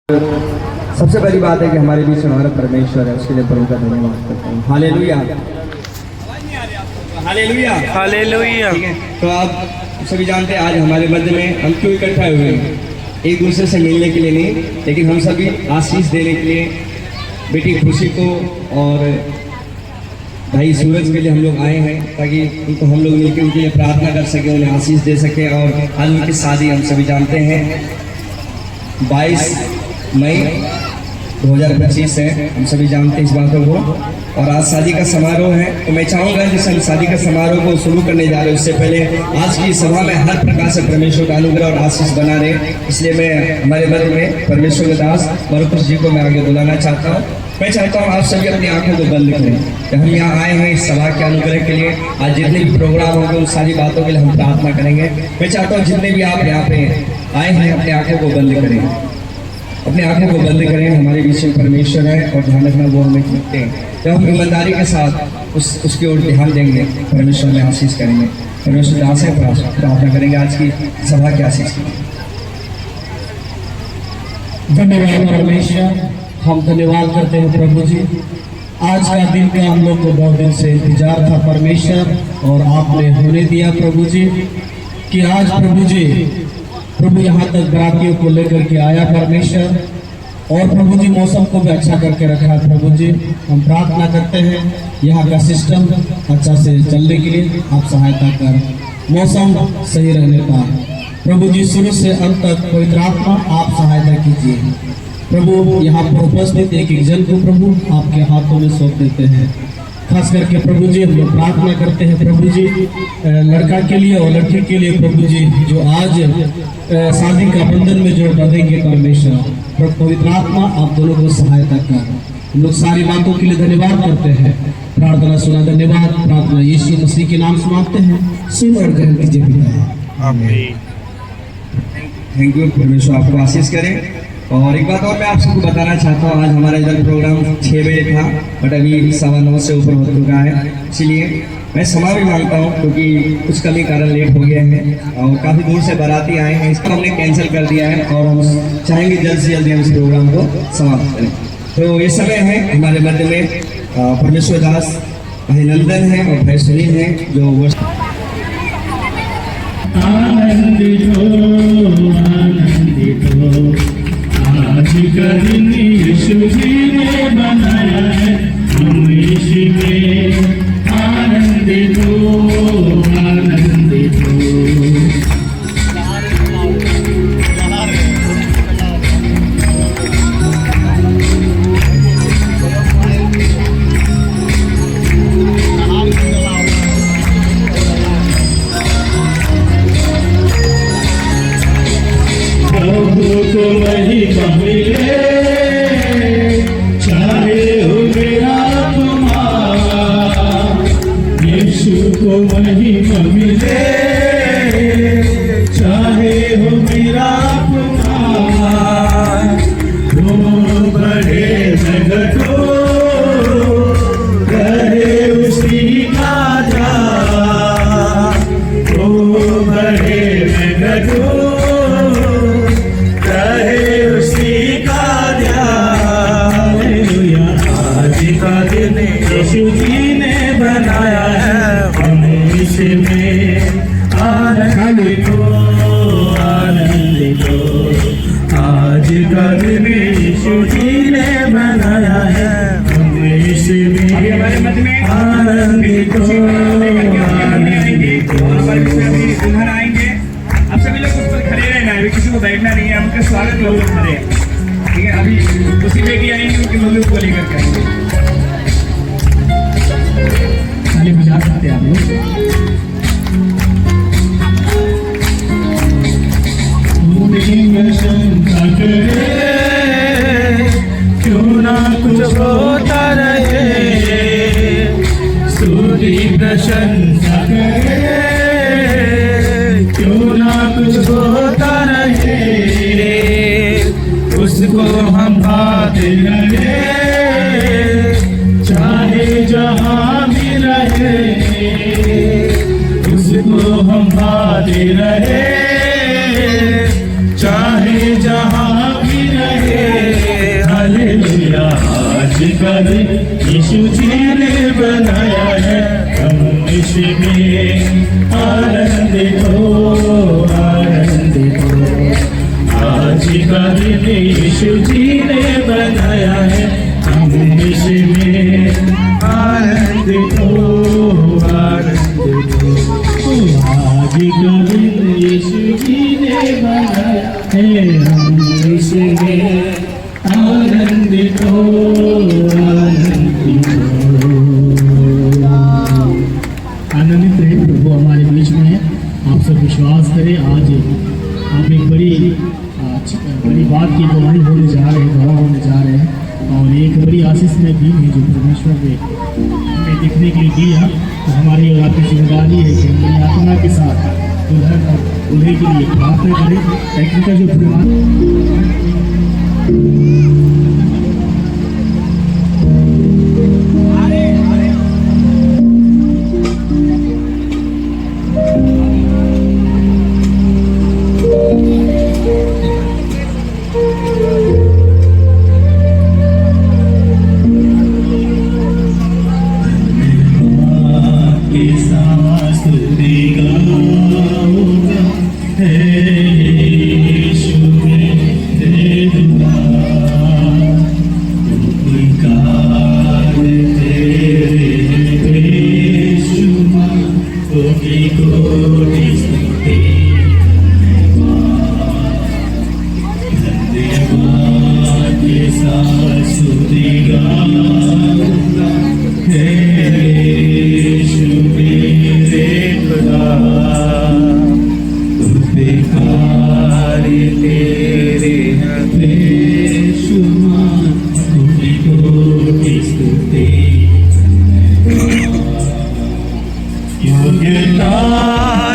सबसे पहली बात है कि हमारे बीच में हमारा परमेश्वर है, उसके लिए प्रभु का धन्यवाद करता हूँ। Hallelujah, hallelujah, hallelujah. ठीक है, तो आप सभी जानते हैं आज हमारे मध्य में हम क्यों इकट्ठा हुए हैं। एक दूसरे से मिलने के लिए नहीं, लेकिन हम सभी आशीष देने के लिए बेटी खुशी को और भाई सूरज के लिए हम लोग आए हैं, ताकि उनको हम लोग मिलकर उनके लिए प्रार्थना कर सकें, उन्हें आशीष दे सकें। और आज उनकी शादी हम सभी जानते हैं 22 मई 2025 है, हम सभी जानते हैं इस बातों को। और आज शादी का समारोह है, तो मैं चाहूँगा जिस हम शादी का समारोह को शुरू करने जा रहे हैं उससे पहले आज की सभा में हर प्रकार से परमेश्वर का अनुग्रह और आशीष बना रहे, इसलिए मैं हमारे मध्य में परमेश्वर के दास मरकुश जी को मैं आगे बुलाना चाहता हूँ। मैं चाहता हूँ आप सभी अपनी आंखों को बंद करें। जब हम यहाँ आए हैं इस सभा के अनुग्रह के लिए, आज जितने भी प्रोग्राम होंगे उन सारी बातों के लिए हम प्रार्थना करेंगे। मैं चाहता हूँ जितने भी आप यहाँ पे आए हैं अपनी आंखों को बंद करें, अपने आंखों को बंद करें। हमारे बीच में परमेश्वर है और ध्यान रखना वो हमें देखते हैं। जब हम ईमानदारी के साथ उसकी ओर ध्यान देंगे, परमेश्वर में आशीष करेंगे। परमेश्वर दास से प्रार्थना करेंगे आज की सभा की आशीष की। धन्यवाद परमेश्वर, हम धन्यवाद करते हैं प्रभु जी। आज का दिन का हम लोग को बहुत दिन से इंतजार था परमेश्वर, और आपने होने दिया प्रभु जी कि आज प्रभु जी प्रभु यहाँ तक बरातियों को लेकर के आया परमेश्वर, और प्रभु जी मौसम को भी अच्छा करके रखा है प्रभु जी। हम प्रार्थना करते हैं यहाँ का सिस्टम अच्छा से चलने के लिए आप सहायता कर, मौसम सही रहने का प्रभु जी, शुरू से अंत तक पवित्र आत्मा आप सहायता कीजिए प्रभु। यहाँ पर उपस्थित एक एक जन को प्रभु आपके हाथों में सौंप देते हैं। खास करके प्रभु जी हम लोग प्रार्थना करते हैं प्रभु जी लड़का के लिए और लड़की के लिए प्रभु जी, जो आज शादी का बंधन में जो बंधेंगे परमेश्वर, पवित्र आत्मा आप दोनों को सहायता कर। हम लोग सारी बातों के लिए धन्यवाद करते हैं। प्रार्थना सुना, धन्यवाद। प्रार्थना यीशु मसीह के नाम से मांगते हैं, सुन और ग्रहण कीजिए पिता। आमीन। थैंक यू, परमेश्वर आपको आशीष करें। और एक बात और मैं आप सबको बताना चाहता हूँ, आज हमारा इधर प्रोग्राम 6 बजे था, बट अभी 9:15 से ऊपर हो चुका है, इसलिए मैं क्षमा भी मांगता हूँ क्योंकि कुछ कमी कारण लेट हो गया है और काफ़ी दूर से बाराती आए हैं, इसको हमने कैंसिल कर दिया है और हम चाहेंगे जल्द से जल्द हम इस प्रोग्राम को समाप्त करें। तो ये समय है हमारे मध्य में परमेश्वर दास भाई नंदन है और भाई सुनील है, जो आज का दिन यीशु जी ने बनाया है, हम यीशु में आनंदित हो, आनंदित हो। को महिमा मिले, चाहे हो मेरा अपमान। यीशु को महिमा मिले, चाहे हो मेरा अपमान। वो बढ़े मैं घटो, रहे उसी का ध्यान। वो बढ़े मैं घटो, यीशु जी ने बनाया है, हम इसी में आनंदित हो, आनंदित हो। आज का दिन यीशु जी ने बनाया है, हम इसी में आनंदित हो, आनंदित हो। दुल्हन आएंगे, अब सभी लोग उस पर खड़े रहना है, अभी किसी को बैठना नहीं है, उनका स्वागत लोग खड़े हैं, ठीक है। अभी उसी बेटी आएंगे, उनकी मम्मी को लेकर के आएंगे। ये बुझा सकते हैं आप लोग। शंका करे क्यों ना कुछ होता रहे, स्तुति प्रशंसा करे क्यों ना कुछ होता रहे। उसको हम पाते रहे, चाहे जहाँ भी रहे, उसको हम पाते रहे, चाहे जहाँ भी रहे। का दिन यीशु जी ने बनाया है, हम इसमें आनंदित हो, आनंदित हो। आज का दिन यीशु जी ने बनाया है, हम इसमें आनंदित हो, आनंदित हो। आज का दिन यीशु जी ने बनाया है, हम इसमें आनंदित हो, आनंदित हो। आनंदित रहे, प्रभु हमारे बीच में है। आप सब विश्वास करें, आज हम एक बड़ी बात की गवाही होने जा रहे हैं, गवाह होने जा रहे हैं। और एक बड़ी आशीष में दी है जो परमेश्वर ने हमें देखने के लिए दिया। तो हमारी और आपकी जिम्मेदारी है कि हम आत्मा के साथ दुल्हन और दूल्हे के लिए प्रार्थना करें। टेक्निकल जो प्रोग्राम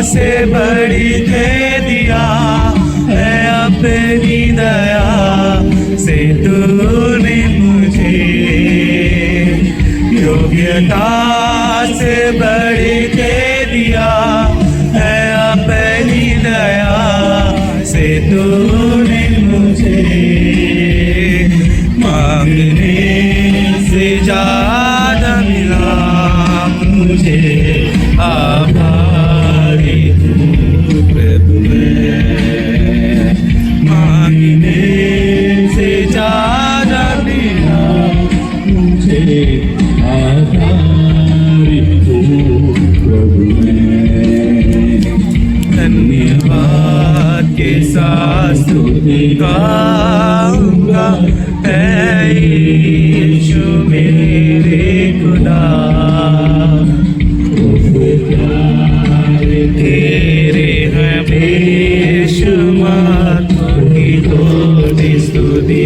से बड़ी दे दिया है अपनी दया से तूने मुझे, योग्यता से बड़ी दे दिया है अपनी दया से तूने मुझे, मांगने से ज्यादा मिला मुझे, आभारी हूँ प्रभु मैं, मांगने से ज्यादा मिला मुझे, आभारी हूँ प्रभु मैं। धन्यवाद के साथ स्तुति गाऊंगा, ऐ यीशु मेरे खुदा, तेरे हैं बेशुमार गीतों की स्तुति।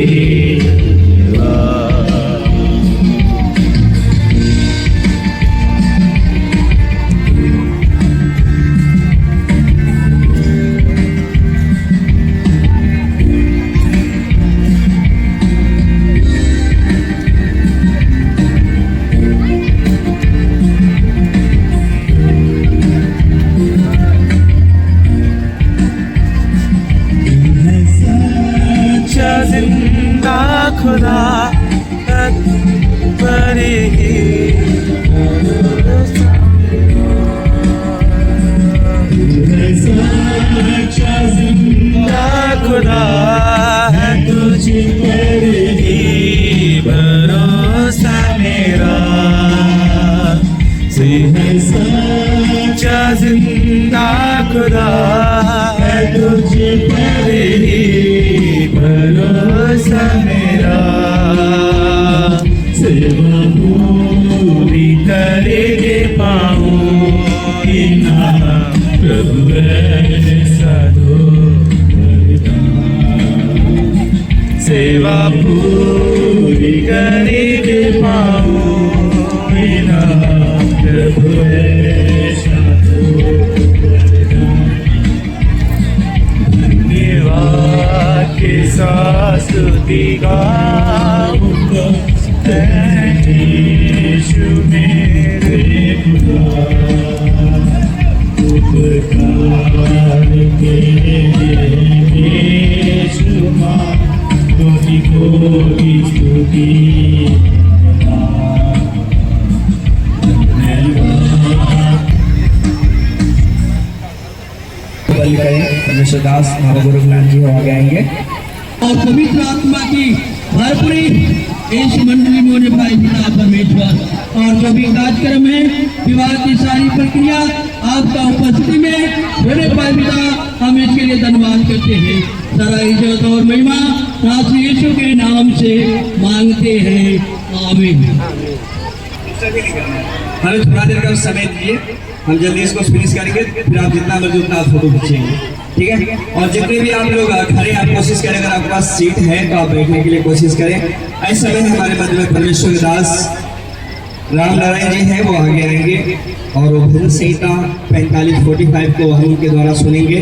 जिंदा खुदा बड़ी जिंदा खुदा है, तुझ पर ही भरोसा मेरा, से है सच्चा जिंदा खुदा है, तुझ पर ही भरोसा मेरा, सेवा पूरी करके पाऊँ ना प्रभु ऐसा दो वरदान, सेवा पूरी करके पाऊँ ना प्रभु ऐसा दो वरदान। धन्यवाद के साथ स्तुति गाऊंगा, यीशु मेरे खुदा, उपकार के बेशुमार कोटि कोटि स्तुति। परमेश्वर दास बाबा गोरखनाथ जी आगे आएंगे। और पवित्र आत्मा की भरपूरी इस मंडली में होने पाए पिता परमेश्वर। और जो भी कार्यक्रम है विवाह की सारी प्रक्रिया आपका उपस्थिति में होने पाए पिता, हम इसके लिए धन्यवाद करते हैं। सारा इज्जत और महिमा नाथ यीशु के नाम से मांगते हैं, आमीन। हमें थोड़ा देर का समय दीजिए, हम जल्दी इसको फिनिश करेंगे, फिर आप जितना मर्जी उतना फोटो खींचेंगे, ठीक है। और जितने भी आप लोग खड़े आप कोशिश करें, अगर आपके पास सीट है तो आप बैठने के लिए कोशिश करें। इस समय हमारे मध्य में परमेश्वर दास राम नारायण जी हैं, वो आगे आएंगे और वो भजन संहिता 45-45 को हम उनके द्वारा सुनेंगे।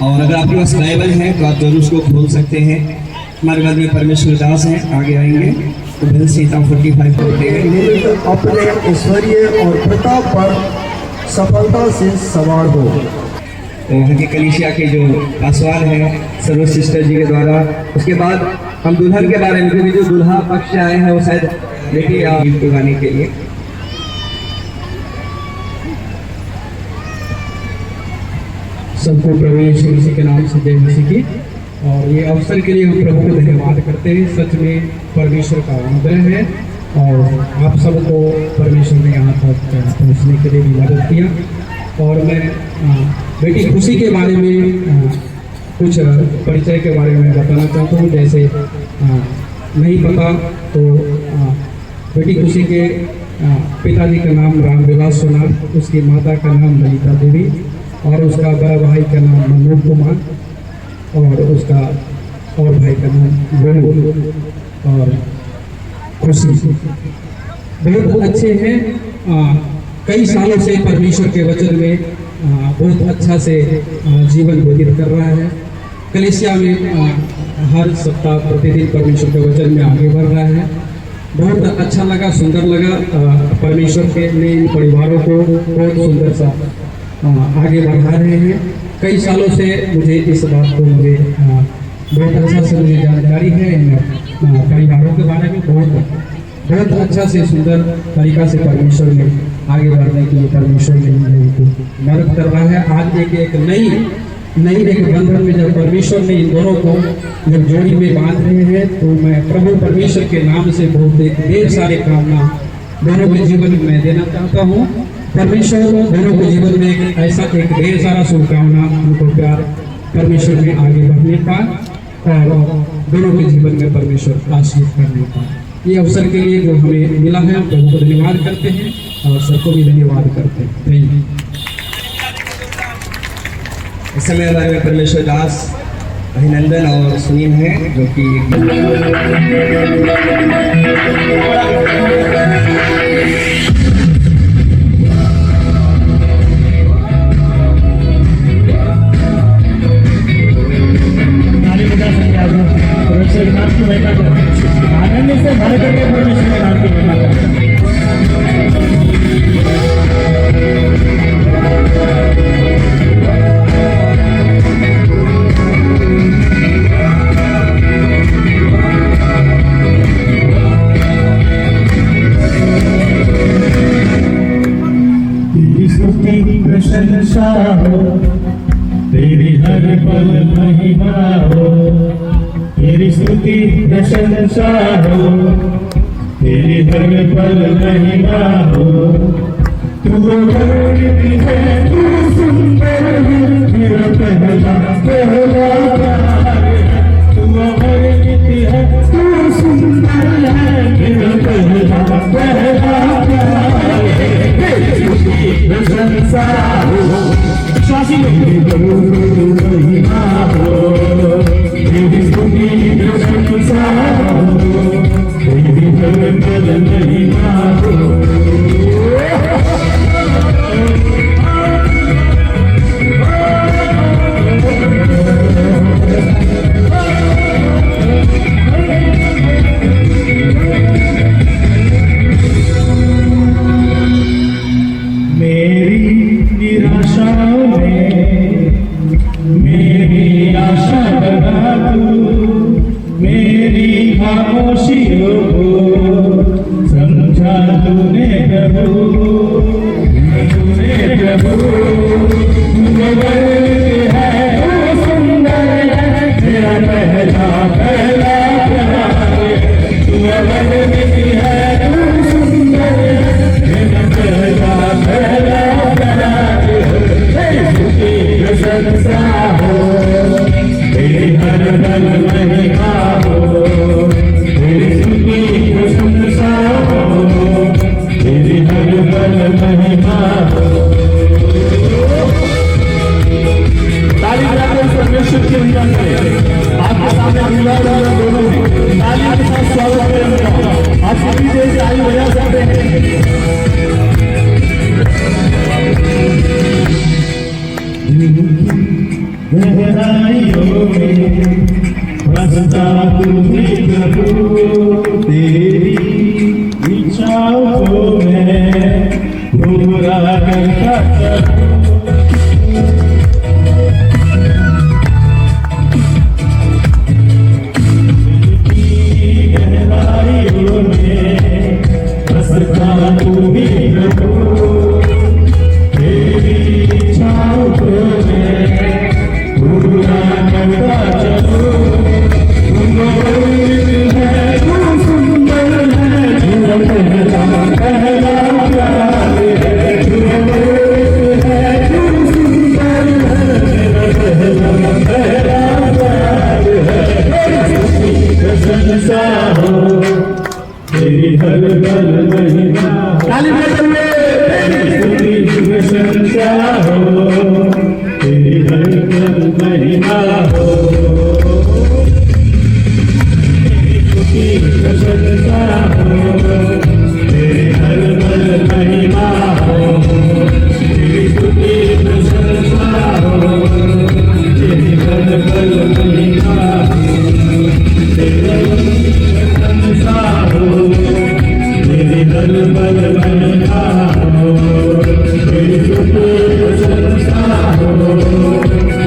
और अगर आपके पास बाइबल है तो आप जरूर उसको खोल सकते हैं। हमारे मध्य में परमेश्वर दास हैं, आगे आएंगे तो भजन संहिता 45 को उठेंगे। अपने ऐश्वर्य और प्रताप पर सफलता से सवार हो। तो वहाँ की कलीसिया के जो पासवान हैं सर्व सिस्टर जी के द्वारा, उसके बाद हम दुल्हन के बारे में, क्योंकि जो दुल्हा पक्ष से आए हैं वो शायद बेटी गीत गाने के लिए। सबको प्रभु यीशु मसीह के नाम से जय मसीह की। और ये अवसर के लिए हम प्रभु को धन्यवाद करते हैं। सच में परमेश्वर का अनुग्रह है और आप सबको परमेश्वर ने यहाँ तक पहुँचने के लिए भी मदद किया। और मैं बेटी खुशी के बारे में कुछ परिचय के बारे में बताना चाहता हूँ। जैसे नहीं पता तो बेटी खुशी के पिताजी का नाम रामविलास सोनार, उसकी माता का नाम ललिता देवी और उसका बड़ा भाई का नाम मनोज कुमार और उसका और भाई का नाम गोलू और खुशी। बहुत अच्छे हैं, कई सालों से परमेश्वर के वचन में बहुत अच्छा से जीवन व्यतीत कर रहा है। कलीसिया में हर सप्ताह प्रतिदिन परमेश्वर के वचन में आगे बढ़ रहा है। बहुत अच्छा लगा, सुंदर लगा। परमेश्वर के ने इन परिवारों को बहुत सुंदर सा आगे बढ़ा रहे हैं। कई सालों से मुझे इस बात को बहुत अच्छा से मुझे जानकारी है इन परिवारों के बारे में। बहुत अच्छा से सुंदर तरीका से परमेश्वर ने आगे बढ़ने के लिए परमेश्वर ने इन लोगों को मदद कर रहा है। आज एक नई एक बंधन में जब परमेश्वर ने इन दोनों को जब जोड़ी में बांध रहे हैं, तो मैं प्रभु परमेश्वर के नाम से बहुत ढेर सारे कामना दोनों के जीवन में मैं देना चाहता हूँ। परमेश्वर दोनों के जीवन में एक ऐसा एक ढेर सारा शुभकामना, उनको प्यार परमेश्वर में आगे बढ़ने का और दोनों के जीवन में परमेश्वर आशीष करने का। ये अवसर के लिए जो हमें मिला है, प्रभु को धन्यवाद करते हैं और सबको भी धन्यवाद करते हैं। Thank you. इस समय हमारे में परमेश्वर दास अभिनंदन और सुनील हैं, जो कि परमेश्वर के नाम की महिमा करें, आनंद से भर करके परमेश्वर के नाम की महिमा करें। तेरी स्तुति प्रशंसा हो, तेरी हर पल महिमा हो। तेरी स्तुति प्रशंसा हो, तेरी हर पल महिमा हो। तू वर्णित है, तू सुंदर है, तेरा पहला प्यार है। तू वर्णित है, तू सुंदर है, तेरा पहला प्यार है। तेरी स्तुति प्रशंसा हो, शासी महिमा हो। तेरी स्तुति प्रशंसा हो, तेरी हर पल महिमा हो। पहला प्यार तू अमर नहीं है तू सुंदर मेरा पहला प्यार तेरी प्रशंसा हो तेरी हर पल महिमा हो तेरी स्तुति प्रशंसा हो तेरी हर पल महिमा हो। ताली बजाकर परमेश्वर की महिमा करें। आपके सामने अभिलाष दोनों हैं, ताली के साथ स्वागत करें उनका। आप सभी देश ताली बजा सकते हैं। गहराइयों में बसता तू ही प्रभु तेरी इच्छाओं को मैं पूरा करता चलूं। गहराइयों में बसता तू ही प्रभु तेरी इच्छाओं को मैं पूरा करता चलूं। तू है तू सुंदर है तू पहला प्यार है तू है तू सुंदर है मेरा पहला प्यार है तेरी प्रशंसा हो तेरी हर पल महिमा ताली बजाइए तेरी प्रशंसा हो तेरी हर पल महिमा हो तेरी प्रशंसा हो तेरी हर पल महिमा हो तेरी स्तुति प्रशंसा हो तेरी हर पल महिमा हो तेरी प्रशंसा हो तेरी हर पल महिमा हो तेरी स्तुति प्रशंसा हो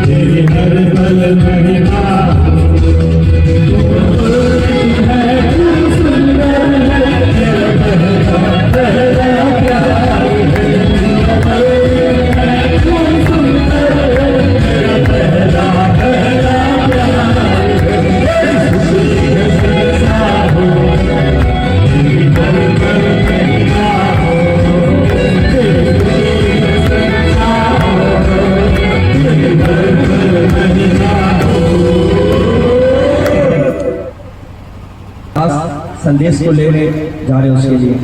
तेरी हर पल महिमा हो। संदेश को लेने जा रहे हैं उसके लिए।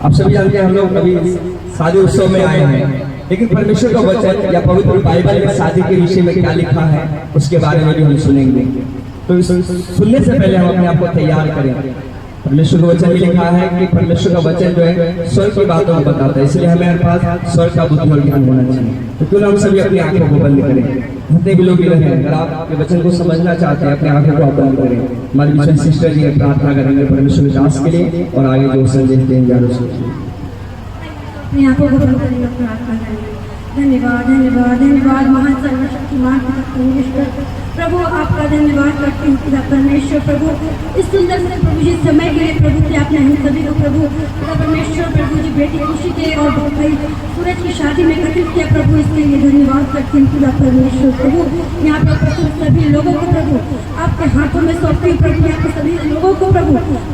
आप सभी जानते हैं हम लोग अभी शादी उत्सव में आए हैं, लेकिन परमेश्वर का वचन या पवित्र बाइबल में शादी के विषय में क्या लिखा है उसके बारे में भी हम सुनेंगे। तो सुनने से पहले हम अपने आप को तैयार करें। परमेश्वर का वचन में लिखा है कि परमेश्वर का वचन जो है स्वर्ग की बातों को बताता है, इसलिए हमें पास स्वर्ग का बुद्धि और ज्ञान होना चाहिए। तो क्यों ना हम सभी अपनी आंखों को बंद करें, जितने भी लोग रहे, अगर आप अपने वचन को समझना चाहते हैं अपनी आंखों को बंद करें। हमारी मिशन सिस्टर जी प्रार्थना करेंगे परमेश्वर के दास के लिए और आगे जो संदेश देंगे अपनी आंखों को बंद करें और प्रार्थना करें। धन्यवाद धन्यवाद धन्यवाद महान सर्वशक्तिमान परमेश्वर प्रभु, आपका धन्यवाद करते हैं खुदा परमेश्वर प्रभु, इस सुंदर से प्रभु जी समय के लिए प्रभु कि आपने हम सभी को प्रभु खुदा परमेश्वर प्रभु जी बेटी खुशी के और भाई सूरज की शादी में एकत्रित किया प्रभु, इसके लिए धन्यवाद करते हैं खुदा परमेश्वर प्रभु। यहाँ पर प्रभु सभी लोगों को प्रभु आपके हाथों में सौंपते हैं प्रभु, यहाँ पर सभी लोगों को प्रभु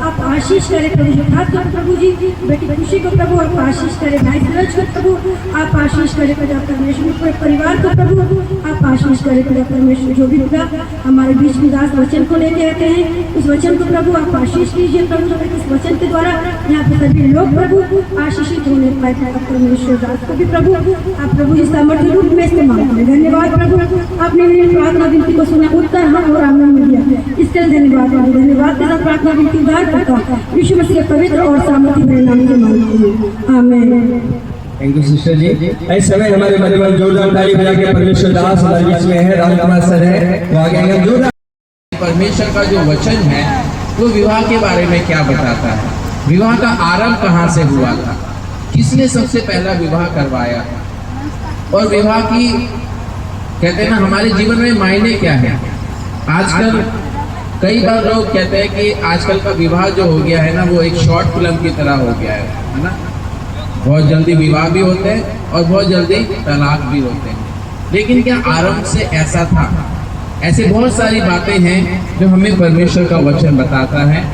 आप आशीष करें प्रभु जी, खासकर प्रभु जी बेटी खुशी को प्रभु आप आशीष करें, भाई सूरज को प्रभु आप आशीष करें खुदा परमेश्वर, पूरे परिवार को प्रभु आप आशीष करें खुदा परमेश्वर। जो भी हमारे बीच में दास वचन को लेके आते हैं उस वचन को प्रभु आप आशीष कीजिए प्रभु, इस वचन के द्वारा यहाँ पे सभी लोग प्रभु आशीषित होने पाए परमेश्वर। दास को भी प्रभु आप प्रभु इस सामर्थ्य रूप में इस्तेमाल करें। धन्यवाद प्रभु, आपने मेरी प्रार्थना विनती को सुना, उत्तर हाँ और आमीन में दिया, इसके लिए धन्यवाद प्रभु। धन्यवाद के साथ प्रार्थना विनती उद्धार करता यीशु मसीह के पवित्र और सामर्थ्य भरे नाम से मांगती हूँ, आमीन। थैंक यू सिस्टर जी। इस समय हमारे मध्यम जोरदार ताली बजा के परमेश्वर दास हमारे बीच में है, राजकुमार सर है, वो आगे आएंगे जोरदार। परमेश्वर का जो वचन है वो विवाह के बारे में क्या बताता है, विवाह का आरंभ कहाँ से हुआ था, किसने सबसे पहला विवाह करवाया, और विवाह की कहते हैं ना हमारे जीवन में मायने क्या है। आजकल कई बार लोग कहते हैं कि आजकल का विवाह जो हो गया है ना वो एक शॉर्ट फिल्म की तरह हो गया है ना, बहुत जल्दी विवाह भी होते हैं और बहुत जल्दी तलाक भी होते हैं। लेकिन क्या आरंभ से ऐसा था? ऐसे बहुत सारी बातें हैं जो हमें परमेश्वर का वचन बताता है,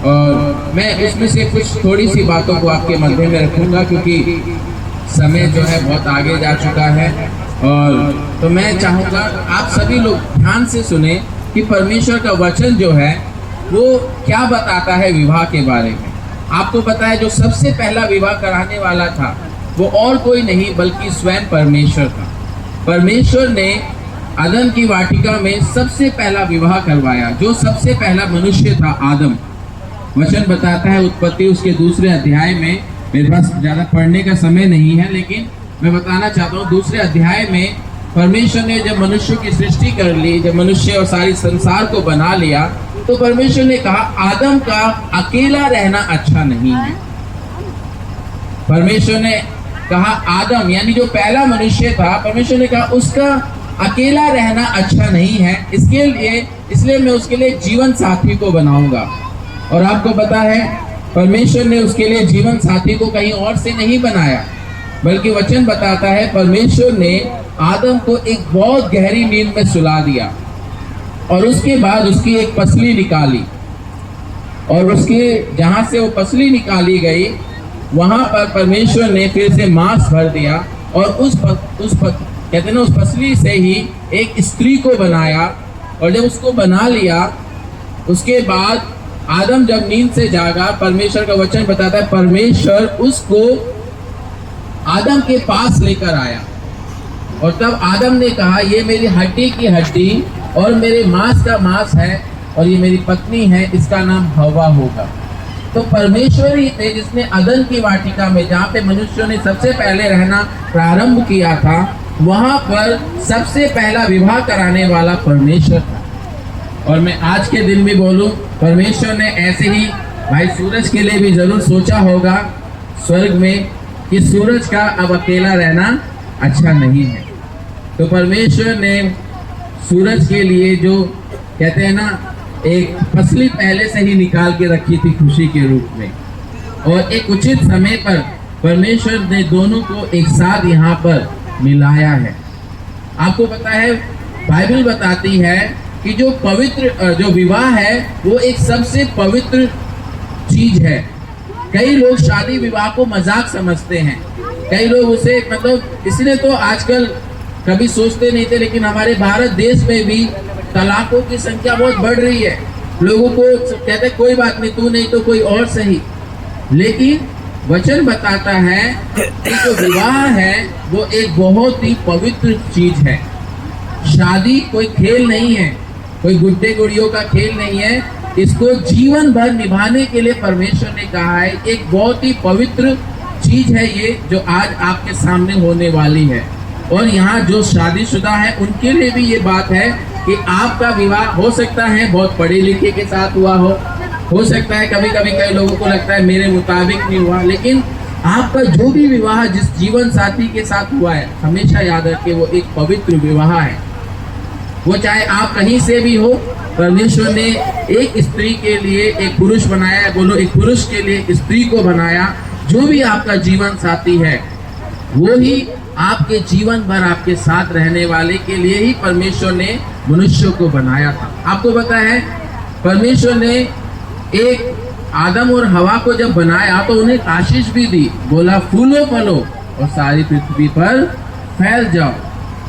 और मैं उसमें से कुछ थोड़ी सी बातों को आपके मध्य में रखूंगा, क्योंकि समय जो है बहुत आगे जा चुका है। और तो मैं चाहूँगा आप सभी लोग ध्यान से सुने कि परमेश्वर का वचन जो है वो क्या बताता है विवाह के बारे में। आपको पता है जो सबसे पहला विवाह कराने वाला था वो और कोई नहीं बल्कि स्वयं परमेश्वर था। परमेश्वर ने अदन की वाटिका में सबसे पहला विवाह करवाया। जो सबसे पहला मनुष्य था आदम, वचन बताता है उत्पत्ति उसके 2 अध्याय में, मेरे पास ज़्यादा पढ़ने का समय नहीं है लेकिन मैं बताना चाहता हूँ, 2 अध्याय में परमेश्वर ने जब मनुष्य की सृष्टि कर ली, जब मनुष्य और सारी संसार को बना लिया, तो परमेश्वर ने कहा आदम का अकेला रहना अच्छा नहीं है। परमेश्वर ने कहा आदम यानी जो पहला मनुष्य था, परमेश्वर ने कहा उसका अकेला रहना अच्छा नहीं है, इसलिए मैं उसके लिए जीवन साथी को बनाऊंगा। और आपको पता है परमेश्वर ने उसके लिए जीवन साथी को कहीं और से नहीं बनाया, बल्कि वचन बताता है परमेश्वर ने आदम को एक बहुत गहरी नींद में सुला दिया और उसके बाद उसकी एक पसली निकाली, और उसके जहां से वो पसली निकाली गई वहां पर परमेश्वर ने फिर से मांस भर दिया और कहते हैं ना उस पसली से ही एक स्त्री को बनाया। और जब उसको बना लिया उसके बाद आदम जब नींद से जागा, परमेश्वर का वचन बताता है परमेश्वर उसको आदम के पास लेकर आया, और तब आदम ने कहा ये मेरी हड्डी की हड्डी और मेरे मांस का मांस है और ये मेरी पत्नी है, इसका नाम हवा होगा। तो परमेश्वर ही थे जिसने अदन की वाटिका में, जहाँ पे मनुष्यों ने सबसे पहले रहना प्रारंभ किया था, वहां पर सबसे पहला विवाह कराने वाला परमेश्वर था। और मैं आज के दिन भी बोलूं, परमेश्वर ने ऐसे ही भाई सूरज के लिए भी जरूर सोचा होगा स्वर्ग में कि सूरज का अब अकेला रहना अच्छा नहीं है। तो परमेश्वर ने सूरज के लिए जो कहते हैं ना एक फसली पहले से ही निकाल के रखी थी खुशी के रूप में, और एक उचित समय पर परमेश्वर ने दोनों को एक साथ यहाँ पर मिलाया है। आपको पता है बाइबल बताती है कि जो विवाह है वो एक सबसे पवित्र चीज है। कई लोग शादी विवाह को मजाक समझते हैं, कई लोग उसे मतलब इसलिए तो आजकल कभी सोचते नहीं थे, लेकिन हमारे भारत देश में भी तलाकों की संख्या बहुत बढ़ रही है। लोगों को कहते कोई बात नहीं, तू नहीं तो कोई और सही। लेकिन वचन बताता है कि जो विवाह है वो एक बहुत ही पवित्र चीज है। शादी कोई खेल नहीं है, कोई गुड्डे गुड़ियों का खेल नहीं है। इसको जीवन भर निभाने के लिए परमेश्वर ने कहा है, एक बहुत ही पवित्र चीज है ये जो आज आपके सामने होने वाली है। और यहाँ जो शादीशुदा है उनके लिए भी ये बात है कि आपका विवाह हो सकता है बहुत पढ़े लिखे के साथ हुआ हो सकता है कभी कभी कई लोगों को लगता है मेरे मुताबिक नहीं हुआ, लेकिन आपका जो भी विवाह जिस जीवन साथी के साथ हुआ है, हमेशा याद रखिए वो एक पवित्र विवाह है। वो चाहे आप कहीं से भी हो, परमेश्वर ने एक स्त्री के लिए एक पुरुष बनाया है, बोलो एक पुरुष के लिए एक स्त्री को बनाया। जो भी आपका जीवन साथी है वो ही आपके जीवन भर आपके साथ रहने वाले के लिए ही परमेश्वर ने मनुष्य को बनाया था। आपको पता है परमेश्वर ने एक आदम और हवा को जब बनाया तो उन्हें आशीष भी दी, बोला फूलो फलो और सारी पृथ्वी पर फैल जाओ।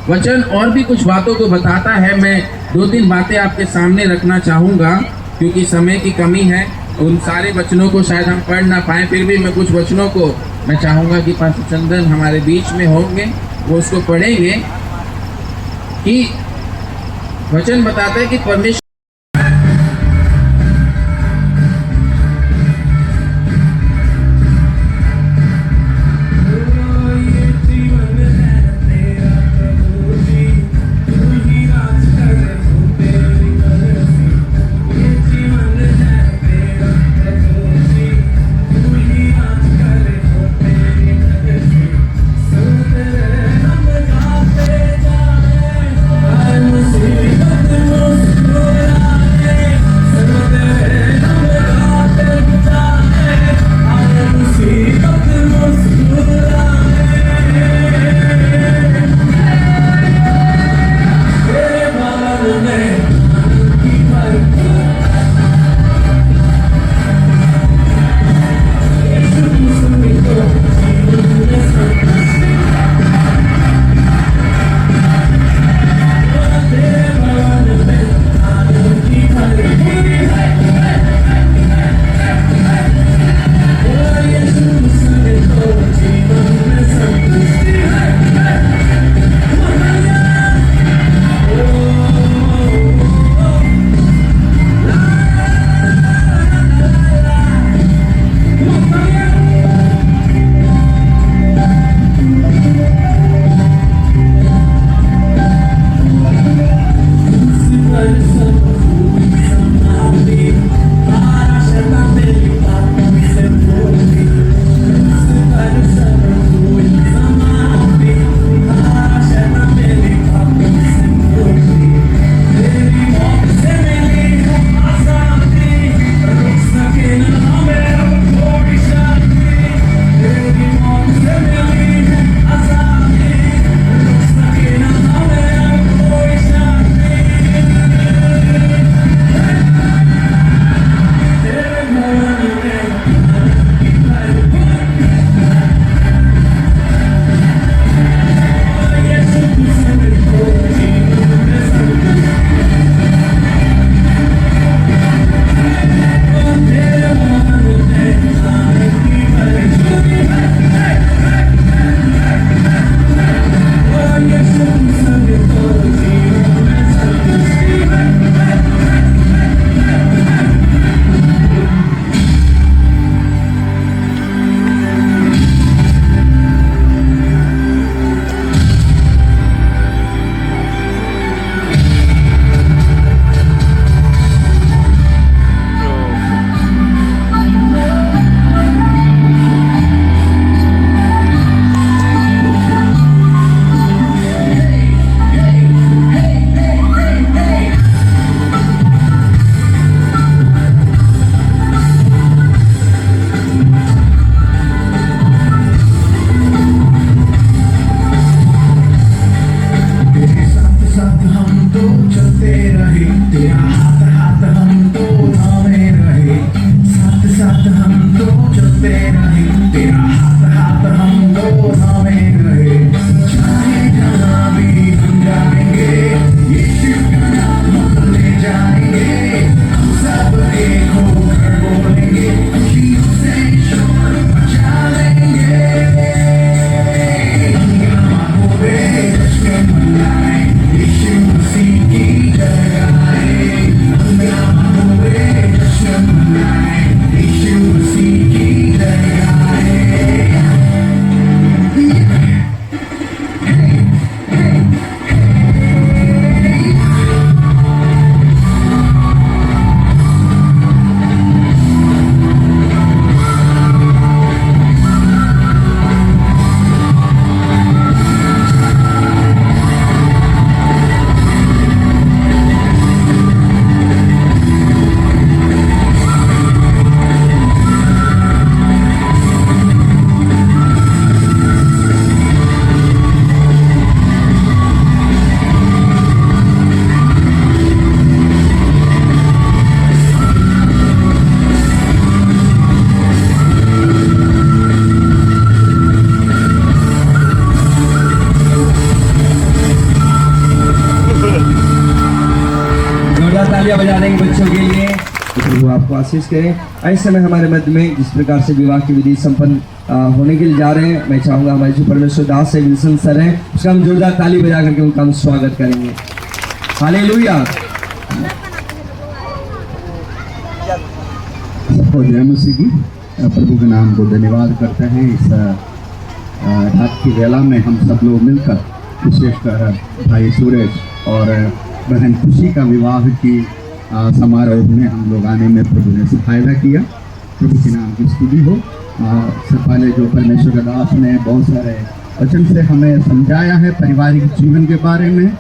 वचन और भी कुछ बातों को बताता है, मैं 2-3 बातें आपके सामने रखना चाहूँगा क्योंकि समय की कमी है। उन सारे वचनों को शायद हम पढ़ ना पाए, फिर भी मैं कुछ वचनों को मैं चाहूँगा कि पास्टर चंदन हमारे बीच में होंगे, वो उसको पढ़ेंगे। कि वचन बताता है कि परमेश्वर I'm प्रभु आपको आशीष करें। ऐसे समय हमारे मध्य में जिस प्रकार से विवाह की विधि संपन्न होने के लिए जा रहे हैं, मैं चाहूँगा हमारे जो परमेश्वर दास है विल्सन सर हैं, उसका हम जोरदार ताली बजा करके उनका हम स्वागत करेंगे। हालेलुया। और जय मसीह की। प्रभु के नाम को धन्यवाद करते हैं। इस रात की वेला में हम सब लोग मिलकर, विशेषकर भाई सूरज और बहन खुशी का विवाह की समारोह में हम लोग आने में प्रभु ने सहायता किया। प्रभु के नाम की स्तुति हो। सबसे पहले जो परमेश्वर का दास ने बहुत सारे वचन से हमें समझाया है पारिवारिक जीवन के बारे में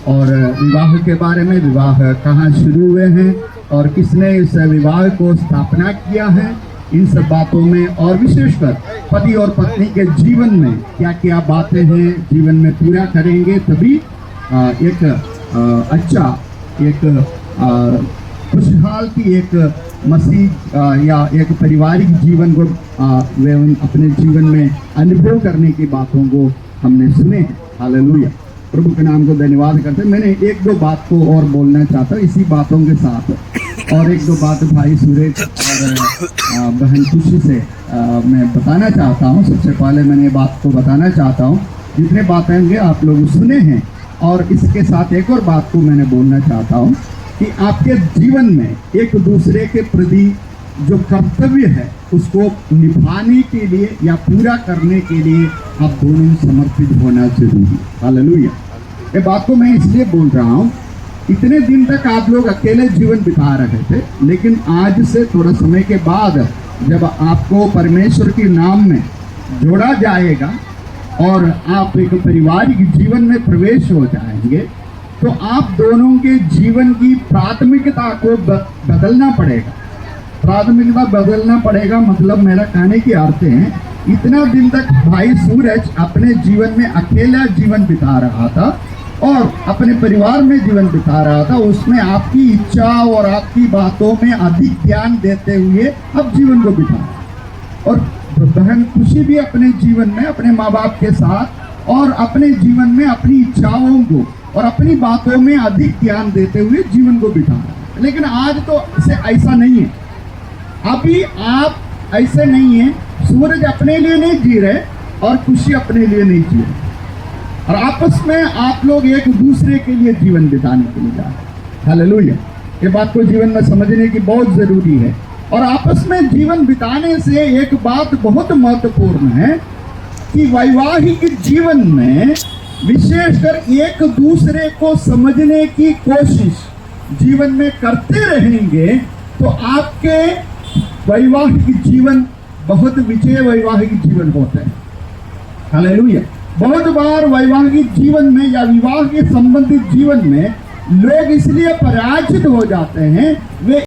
और विवाह के बारे में, विवाह कहाँ शुरू हुए हैं और किसने इस विवाह को स्थापना किया है, इन सब बातों में, और विशेषकर पति और पत्नी के जीवन में क्या क्या बातें हैं जीवन में पूरा करेंगे तभी एक अच्छा, एक खुशहाल की एक मसीह या एक पारिवारिक जीवन को वे अपने जीवन में अनुभव करने की बातों को हमने सुने हैं। हालेलुया। प्रभु के नाम को धन्यवाद करते हैं। मैंने एक दो बात को और बोलना चाहता हूँ इसी बातों के साथ, और एक दो बात भाई सूरज और बहन खुशी से मैं बताना चाहता हूँ। सबसे पहले मैंने बात को बताना चाहता हूँ, जितने बातें आप लोग सुने हैं, और इसके साथ एक और बात को मैंने बोलना चाहता हूँ कि आपके जीवन में एक दूसरे के प्रति जो कर्तव्य है उसको निभाने के लिए या पूरा करने के लिए आप दोनों समर्पित होना जरूरी है। हालेलुया। ये बात को मैं इसलिए बोल रहा हूँ, इतने दिन तक आप लोग अकेले जीवन बिता रहे थे, लेकिन आज से थोड़ा समय के बाद जब आपको परमेश्वर के नाम में जोड़ा जाएगा और आप एक पारिवारिक जीवन में प्रवेश हो जाएंगे, तो आप दोनों के जीवन की प्राथमिकता को बदलना पड़ेगा। प्राथमिकता बदलना पड़ेगा मतलब मेरा कहने की अर्थ है, इतना दिन तक भाई सूरज अपने जीवन में अकेला जीवन बिता रहा था और अपने परिवार में जीवन बिता रहा था, उसमें आपकी इच्छा और आपकी बातों में अधिक ध्यान देते हुए अब जीवन को बिता, और बहन खुशी भी अपने जीवन में अपने माँ बाप के साथ और अपने जीवन में अपनी इच्छाओं को और अपनी बातों में अधिक ध्यान देते हुए जीवन को बिता रहा है। लेकिन आज तो ऐसा नहीं है। अभी आप ऐसे नहीं है, सूरज अपने लिए नहीं जी रहे और खुशी अपने लिए नहीं जी रहे, और आपस में आप लोग एक दूसरे के लिए जीवन बिताने के लिए जा रहे हैं। हालेलुया। ये बात को जीवन में समझने की बहुत जरूरी है। और आपस में जीवन बिताने से एक बात बहुत महत्वपूर्ण है कि वैवाहिक जीवन में विशेषकर एक दूसरे को समझने की कोशिश जीवन में करते रहेंगे तो आपके वैवाहिक जीवन बहुत विजय वैवाहिक जीवन होता है। हालेलुया। बहुत बार वैवाहिक जीवन में या विवाह के संबंधित जीवन में लोग इसलिए पराजित हो जाते हैं, वे